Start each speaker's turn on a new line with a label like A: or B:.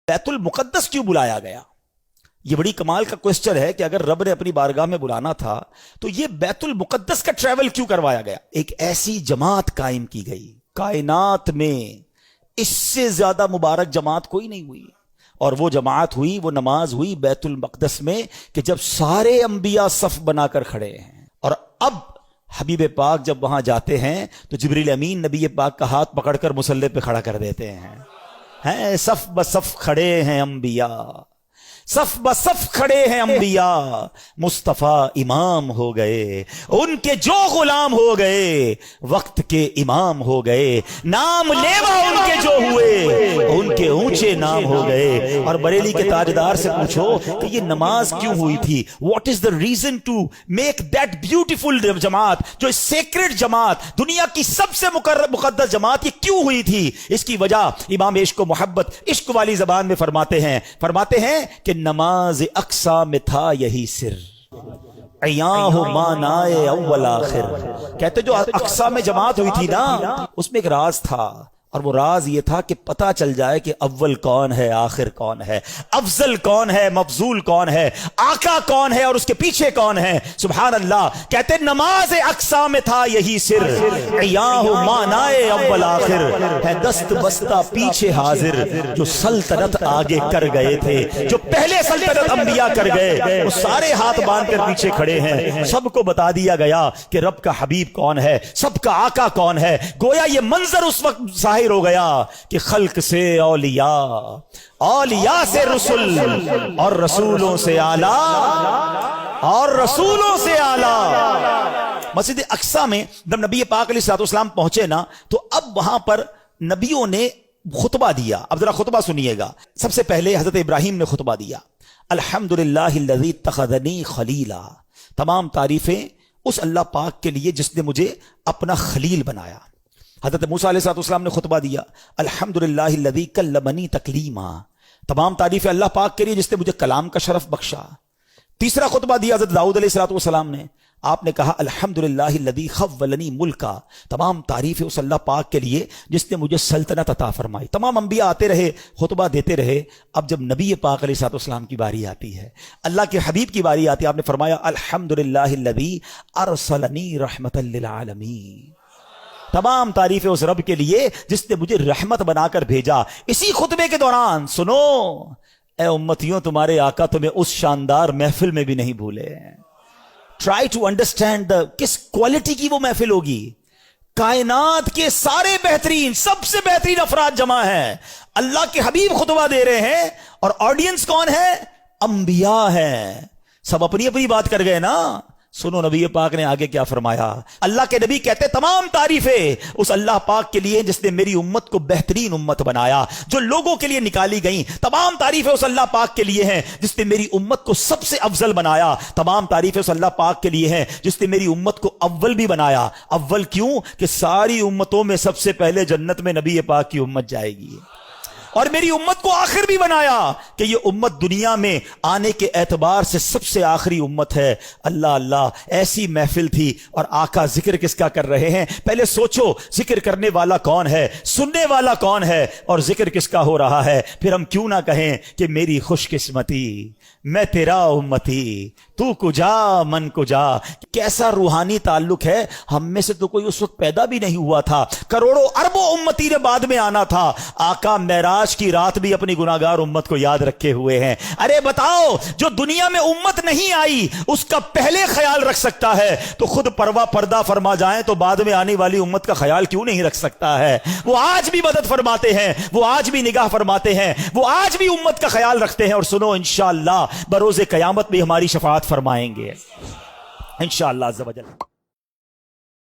A: بیت المقدس کیوں بلایا گیا؟ یہ بڑی کمال کا کوسچن ہے کہ اگر رب نے اپنی بارگاہ میں بلانا تھا تو یہ بیت المقدس کا ٹریول کیوں کروایا گیا؟ ایک ایسی جماعت قائم کی گئی کائنات میں، اس سے زیادہ مبارک جماعت کوئی نہیں ہوئی، اور وہ جماعت ہوئی، وہ نماز ہوئی بیت المقدس میں کہ جب سارے انبیاء صف بنا کر کھڑے ہیں، اور اب حبیب پاک جب وہاں جاتے ہیں تو جبریل امین نبی پاک کا ہاتھ پکڑ کر مصلی پہ کھڑا کر دیتے ہیں صف بصف کھڑے ہیں انبیاء، صف بصف کھڑے ہیں انبیاء، مصطفیٰ امام ہو گئے، ان کے جو غلام ہو گئے وقت کے امام ہو گئے، نام لیوا ان کے جو ہوئے ان کے اونچے نام ہو گئے۔ اور بریلی کے تاجدار سے پوچھو کہ یہ نماز کیوں ہوئی تھی، what is the reason to make that beautiful جماعت، جو سیکرڈ جماعت، دنیا کی سب سے مقدس جماعت، یہ کیوں ہوئی تھی؟ اس کی وجہ امام عشق و محبت عشق والی زبان میں فرماتے ہیں کہ نماز اقصا میں تھا یہی سر، عیاں ہو مانائے اول آخر۔ کہتے جو اقصا میں جماعت ہوئی تھی نا، اس میں ایک راز تھا، اور وہ راز یہ تھا کہ پتہ چل جائے کہ اول کون ہے، آخر کون ہے، افضل کون ہے، مفضول کون ہے، آقا کون ہے اور اس کے پیچھے کون ہے۔ سبحان اللہ۔ کہتے نماز اقصا میں تھا یہی سر، عیاں ہو مانائے اول آخر، ہے دست بستہ پیچھے حاضر، جو سلطنت آگے کر گئے تھے، جو پہلے سلطنت انبیاء کر گئے، وہ سارے ہاتھ باندھ کر پیچھے کھڑے ہیں۔ سب کو بتا دیا گیا کہ رب کا حبیب کون ہے، سب کا آقا کون ہے۔ گویا یہ منظر اس وقت ظاہر ہو گیا کہ خلق سے اولیاء، اولیاء سے رسول، اور رسولوں سے اعلیٰ، اور رسولوں سے اعلیٰ۔ مسجد اقصی میں جب نبی پاک علیہ الصلوۃ والسلام پہنچے نا، تو اب وہاں پر نبیوں نے خطبہ دیا۔ اب ذرا خطبہ سنیے گا۔ سب سے پہلے حضرت ابراہیم نے خطبہ دیا، الحمدللہ الذی اتخذنی خلیلا، تمام تعریفیں اس اللہ پاک کے لیے جس نے مجھے اپنا خلیل بنایا۔ حضرت موسیٰ علیہ السلام نے خطبہ دیا، الحمدللہ الذی کلمنی تکلیما، تمام تعریفیں اللہ پاک کے لیے جس نے مجھے کلام کا شرف بخشا۔ تیسرا خطبہ دیا حضرت داؤد علیہ السلام نے، آپ نے کہا الحمدللہ الذی خولنی ملکا، تمام تعریفیں اس اللہ پاک کے لیے جس نے مجھے سلطنت عطا فرمائی۔ تمام انبیاء آتے رہے، خطبہ دیتے رہے۔ اب جب نبی پاک علیہ السلام کی باری آتی ہے، اللہ کے حبیب کی باری آتی ہے، آپ نے فرمایا الحمدللہ الذی ارسلنی رحمۃ للعالمین، تمام تعریفیں اس رب کے لیے جس نے مجھے رحمت بنا کر بھیجا۔ اسی خطبے کے دوران سنو اے امتیوں، تمہارے آقا تمہیں اس شاندار محفل میں بھی نہیں بھولے۔ ٹرائی ٹو انڈرسٹینڈ کس کوالٹی کی وہ محفل ہوگی۔ کائنات کے سارے بہترین، سب سے بہترین افراد جمع ہیں، اللہ کے حبیب خطبہ دے رہے ہیں، اور آڈینس کون ہے؟ انبیاء ہیں۔ سب اپنی اپنی بات کر گئے نا۔ سنو نبی پاک نے آگے کیا فرمایا۔ اللہ کے نبی کہتے تمام تعریفیں اس اللہ پاک کے لیے جس نے میری امت کو بہترین امت بنایا، جو لوگوں کے لیے نکالی گئیں۔ تمام تعریفیں اس اللہ پاک کے لیے ہیں جس نے میری امت کو سب سے افضل بنایا۔ تمام تعریفیں اس اللہ پاک کے لیے ہیں جس نے میری امت کو اول بھی بنایا۔ اول کیوں؟ کہ ساری امتوں میں سب سے پہلے جنت میں نبی پاک کی امت جائے گی، اور میری امت کو آخر بھی بنایا کہ یہ امت دنیا میں آنے کے اعتبار سے سب سے آخری امت ہے۔ اللہ اللہ، ایسی محفل تھی، اور آقا ذکر کس کا کر رہے ہیں؟ پہلے سوچو، ذکر کرنے والا کون ہے، سننے والا کون ہے، اور ذکر کس کا ہو رہا ہے؟ پھر ہم کیوں نہ کہیں کہ میری خوش قسمتی، میں تیرا امتی، تو کجا من کجا۔ کیسا روحانی تعلق ہے، ہم میں سے تو کوئی اس وقت پیدا بھی نہیں ہوا تھا، کروڑوں اربوں امتی نے بعد میں آنا تھا۔ آقا معراج کی رات بھی اپنی گناہگار امت کو یاد رکھے ہوئے ہیں۔ ارے بتاؤ، جو دنیا میں امت نہیں آئی اس کا پہلے خیال رکھ سکتا ہے تو خود پردہ فرما جائیں تو بعد میں آنے والی امت کا خیال کیوں نہیں رکھ سکتا ہے؟ وہ آج بھی مدد فرماتے ہیں، وہ آج بھی نگاہ فرماتے ہیں، وہ آج بھی امت کا خیال رکھتے ہیں، اور سنو انشاءاللہ بروز قیامت بھی ہماری شفاعت فرمائیں گے انشاءاللہ عز و جل۔